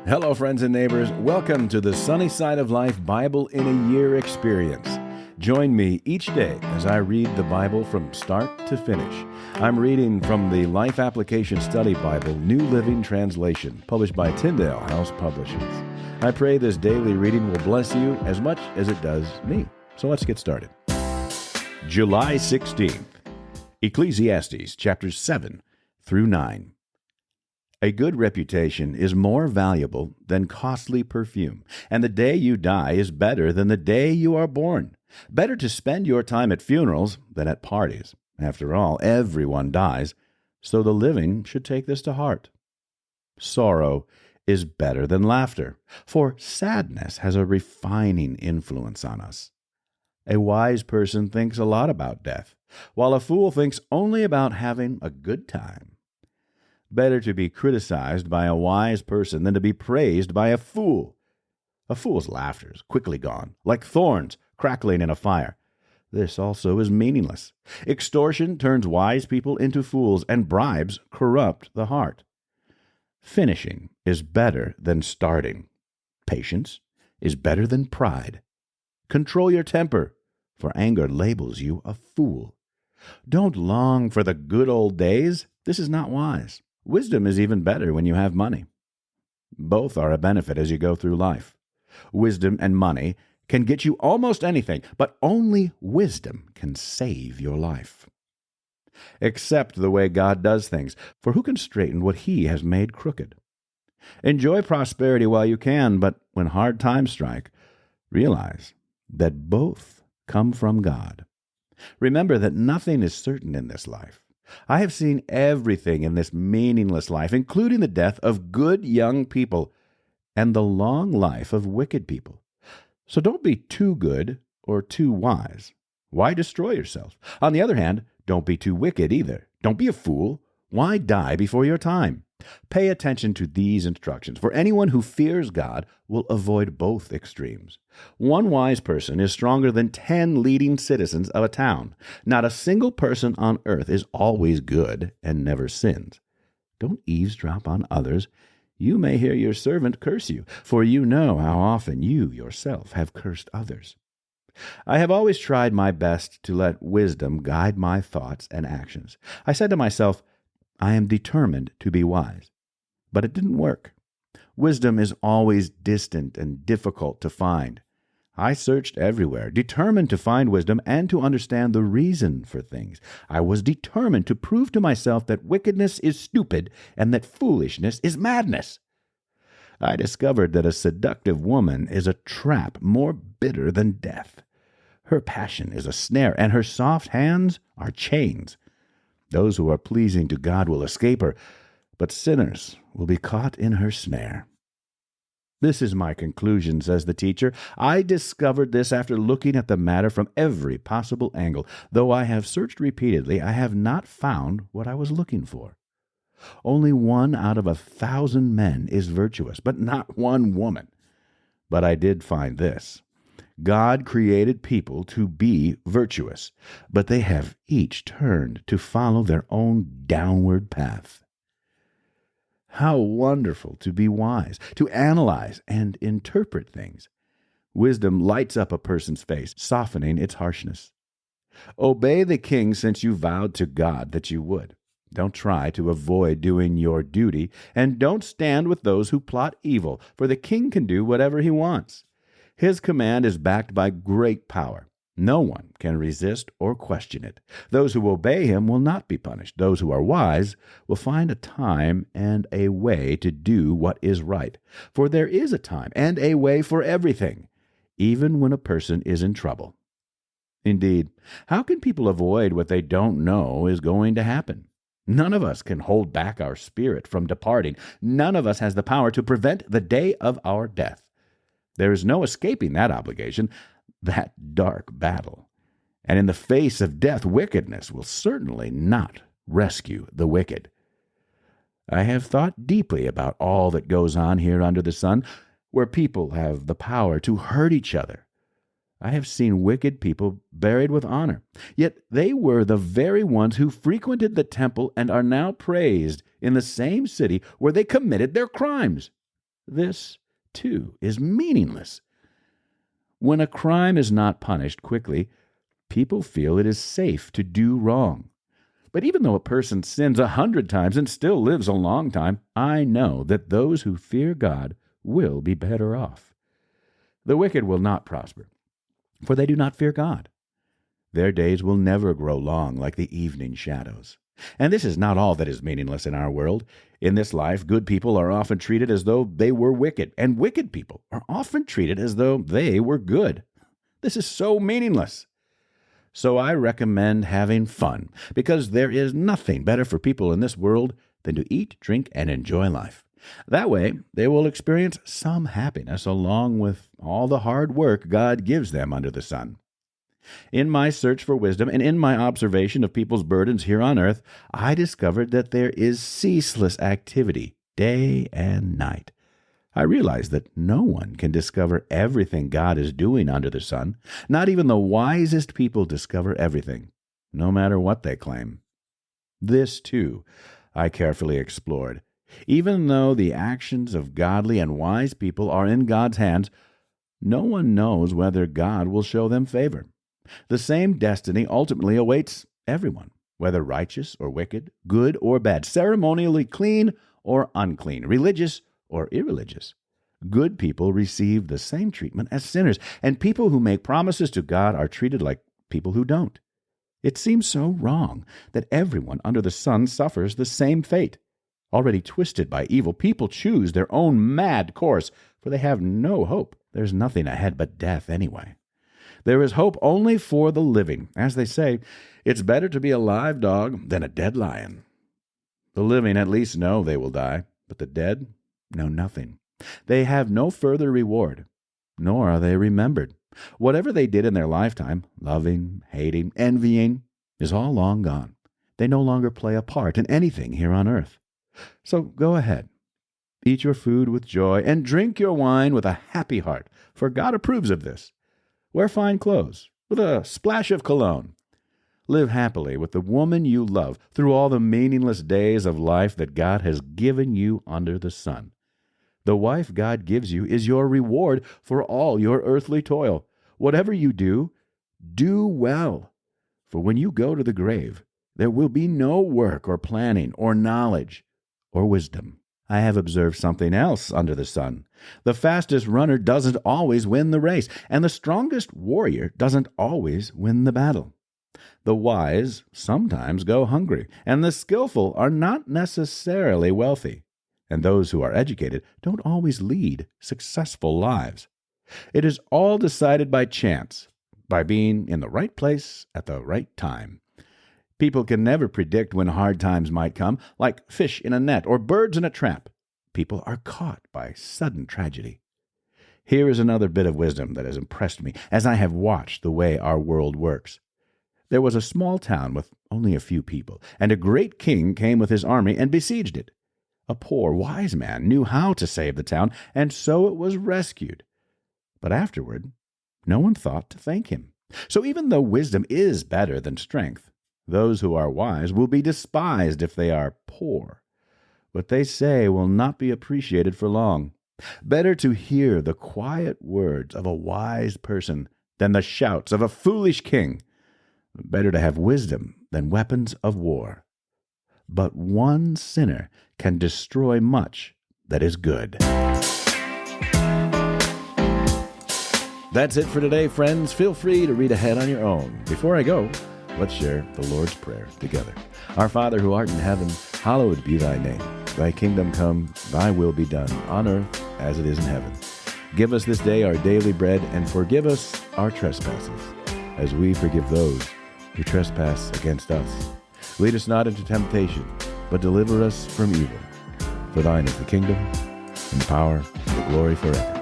Hello, friends and neighbors. Welcome to the Sunny Side of Life Bible in a Year experience. Join me each day as I read the Bible from start to finish. I'm reading from the Life Application Study Bible, New Living Translation, published by Tyndale House Publishers. I pray this daily reading will bless you as much as it does me. So let's get started. July 16th, Ecclesiastes chapters 7 through 9. A good reputation is more valuable than costly perfume, and the day you die is better than the day you are born. Better to spend your time at funerals than at parties. After all, everyone dies, so the living should take this to heart. Sorrow is better than laughter, for sadness has a refining influence on us. A wise person thinks a lot about death, while a fool thinks only about having a good time. Better to be criticized by a wise person than to be praised by a fool. A fool's laughter is quickly gone, like thorns crackling in a fire. This also is meaningless. Extortion turns wise people into fools, and bribes corrupt the heart. Finishing is better than starting. Patience is better than pride. Control your temper, for anger labels you a fool. Don't long for the good old days. This is not wise. Wisdom is even better when you have money. Both are a benefit as you go through life. Wisdom and money can get you almost anything, but only wisdom can save your life. Accept the way God does things, for who can straighten what He has made crooked? Enjoy prosperity while you can, but when hard times strike, realize that both come from God. Remember that nothing is certain in this life. I have seen everything in this meaningless life, including the death of good young people and the long life of wicked people. So don't be too good or too wise. Why destroy yourself? On the other hand, don't be too wicked either. Don't be a fool. Why die before your time? Pay attention to these instructions, for anyone who fears God will avoid both extremes. One wise person is stronger than 10 leading citizens of a town. Not a single person on earth is always good and never sins. Don't eavesdrop on others. You may hear your servant curse you, for you know how often you yourself have cursed others. I have always tried my best to let wisdom guide my thoughts and actions. I said to myself, I am determined to be wise. But it didn't work. Wisdom is always distant and difficult to find. I searched everywhere, determined to find wisdom and to understand the reason for things. I was determined to prove to myself that wickedness is stupid and that foolishness is madness. I discovered that a seductive woman is a trap more bitter than death. Her passion is a snare, and her soft hands are chains. Those who are pleasing to God will escape her, but sinners will be caught in her snare. This is my conclusion, says the teacher. I discovered this after looking at the matter from every possible angle. Though I have searched repeatedly, I have not found what I was looking for. Only 1 out of 1,000 men is virtuous, but not one woman. But I did find this. God created people to be virtuous, but they have each turned to follow their own downward path. How wonderful to be wise, to analyze and interpret things. Wisdom lights up a person's face, softening its harshness. Obey the king since you vowed to God that you would. Don't try to avoid doing your duty, and don't stand with those who plot evil, for the king can do whatever he wants. His command is backed by great power. No one can resist or question it. Those who obey him will not be punished. Those who are wise will find a time and a way to do what is right. For there is a time and a way for everything, even when a person is in trouble. Indeed, how can people avoid what they don't know is going to happen? None of us can hold back our spirit from departing. None of us has the power to prevent the day of our death. There is no escaping that obligation, that dark battle. And in the face of death, wickedness will certainly not rescue the wicked. I have thought deeply about all that goes on here under the sun, where people have the power to hurt each other. I have seen wicked people buried with honor, yet they were the very ones who frequented the temple and are now praised in the same city where they committed their crimes. This, too, is meaningless. When a crime is not punished quickly, people feel it is safe to do wrong. But even though a person sins 100 times and still lives a long time, I know that those who fear God will be better off. The wicked will not prosper, for they do not fear God. Their days will never grow long like the evening shadows. And this is not all that is meaningless in our world. In this life, good people are often treated as though they were wicked, and wicked people are often treated as though they were good. This is so meaningless. So I recommend having fun, because there is nothing better for people in this world than to eat, drink, and enjoy life. That way, they will experience some happiness along with all the hard work God gives them under the sun. In my search for wisdom and in my observation of people's burdens here on earth, I discovered that there is ceaseless activity, day and night. I realized that no one can discover everything God is doing under the sun. Not even the wisest people discover everything, no matter what they claim. This, too, I carefully explored. Even though the actions of godly and wise people are in God's hands, no one knows whether God will show them favor. The same destiny ultimately awaits everyone, whether righteous or wicked, good or bad, ceremonially clean or unclean, religious or irreligious. Good people receive the same treatment as sinners, and people who make promises to God are treated like people who don't. It seems so wrong that everyone under the sun suffers the same fate. Already twisted by evil, people choose their own mad course, for they have no hope. There's nothing ahead but death anyway. There is hope only for the living. As they say, it's better to be a live dog than a dead lion. The living at least know they will die, but the dead know nothing. They have no further reward, nor are they remembered. Whatever they did in their lifetime, loving, hating, envying, is all long gone. They no longer play a part in anything here on earth. So go ahead, eat your food with joy, and drink your wine with a happy heart, for God approves of this. Wear fine clothes, with a splash of cologne. Live happily with the woman you love through all the meaningless days of life that God has given you under the sun. The wife God gives you is your reward for all your earthly toil. Whatever you do, do well. For when you go to the grave, there will be no work or planning or knowledge or wisdom. I have observed something else under the sun. The fastest runner doesn't always win the race, and the strongest warrior doesn't always win the battle. The wise sometimes go hungry, and the skillful are not necessarily wealthy, and those who are educated don't always lead successful lives. It is all decided by chance, by being in the right place at the right time. People can never predict when hard times might come, like fish in a net or birds in a trap. People are caught by sudden tragedy. Here is another bit of wisdom that has impressed me as I have watched the way our world works. There was a small town with only a few people, and a great king came with his army and besieged it. A poor, wise man knew how to save the town, and so it was rescued. But afterward, no one thought to thank him. So even though wisdom is better than strength, those who are wise will be despised if they are poor. What they say will not be appreciated for long. Better to hear the quiet words of a wise person than the shouts of a foolish king. Better to have wisdom than weapons of war. But one sinner can destroy much that is good. That's it for today, friends. Feel free to read ahead on your own. Before I go, let's share the Lord's Prayer together. Our Father who art in heaven, hallowed be thy name. Thy kingdom come, thy will be done, on earth as it is in heaven. Give us this day our daily bread, and forgive us our trespasses, as we forgive those who trespass against us. Lead us not into temptation, but deliver us from evil. For thine is the kingdom, and the power, and the glory forever.